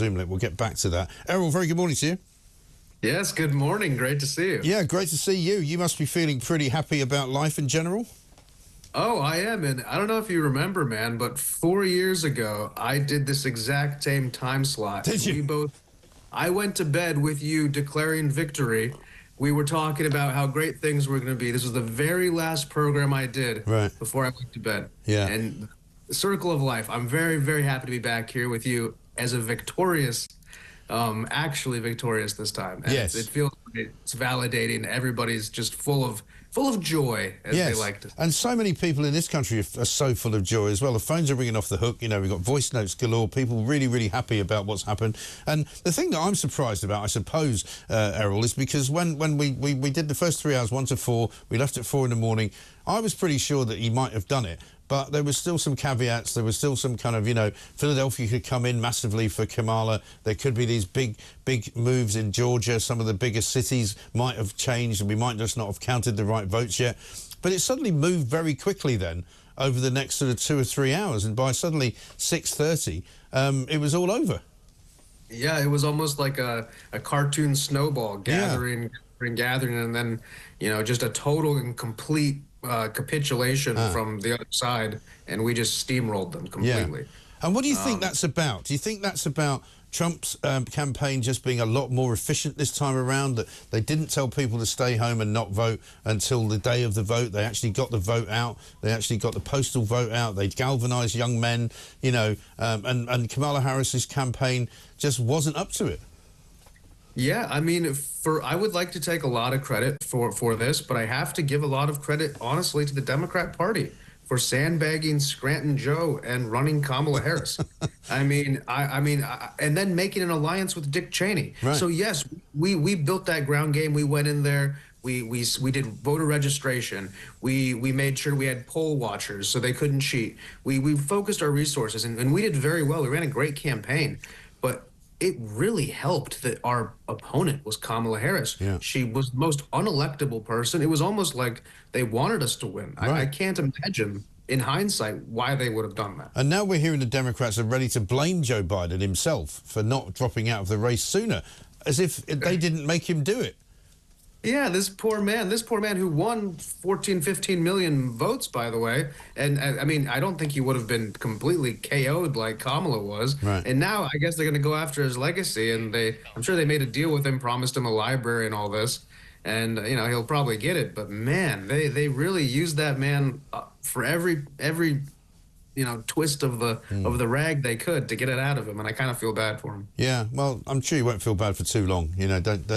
Zoom. We'll get back to that. Erol, very good morning to you. Yes, good morning. Great to see you. Yeah, great to see you. You must be feeling pretty happy about life in general. Oh, I am. And I don't know if you remember, man, but 4 years ago, I did this exact same time slot. Did you? I went to bed with you declaring victory. We were talking about how great things were going to be. This was the very last program I did before I went to bed. Yeah. And the circle of life. I'm very, very happy to be back here with you as a victorious, actually victorious this time. And yes. It feels like it's validating. Everybody's just full of joy, as they like to say. And so many people in this country are so full of joy as well. The phones are ringing off the hook. You know, we've got voice notes galore. People really, really happy about what's happened. And the thing that I'm surprised about, I suppose, Erol, is because when we did the first 3 hours, 1 to 4, we left at 4 in the morning, I was pretty sure that he might have done it. But there was still some caveats. There was still some kind of, you know, Philadelphia could come in massively for Kamala. There could be these big moves in Georgia. Some of the biggest cities might have changed, and we might just not have counted the right votes yet. But it suddenly moved very quickly then over the next sort of 2 or 3 hours. And by suddenly 6:30, it was all over. Yeah, it was almost like a cartoon snowball gathering, and then, you know, just a total and complete capitulation from the other side, and we just steamrolled them completely. Yeah. And what do you think that's about? Do you think that's about Trump's campaign just being a lot more efficient this time around, that they didn't tell people to stay home and not vote until the day of the vote? They actually got the vote out. They actually got the postal vote out. They galvanised young men, you know, and Kamala Harris's campaign just wasn't up to it. Yeah, I mean, I would like to take a lot of credit for this, but I have to give a lot of credit, honestly, to the Democrat Party for sandbagging Scranton Joe and running Kamala Harris. I mean, and then making an alliance with Dick Cheney. Right. So yes, we built that ground game. We went in there. We did voter registration. We made sure we had poll watchers so they couldn't cheat. We focused our resources, and we did very well. We ran a great campaign, but it really helped that our opponent was Kamala Harris. Yeah. She was the most unelectable person. It was almost like they wanted us to win. Right. I can't imagine, in hindsight, why they would have done that. And now we're hearing the Democrats are ready to blame Joe Biden himself for not dropping out of the race sooner, as if they didn't make him do it. Yeah, this poor man who won 14, 15 million votes, by the way. And I mean, I don't think he would have been completely KO'd like Kamala was. Right. And now I guess they're going to go after his legacy. And I'm sure they made a deal with him, promised him a library and all this. And, you know, he'll probably get it. But man, they really used that man for every you know, twist of the rag they could to get it out of him, and I kind of feel bad for him. Yeah, well, I'm sure you won't feel bad for too long. You know, don't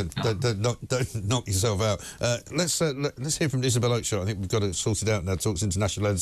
knock yourself out. Let's hear from Isabel Oakeshott. I think we've got it sorted out now. Talks international.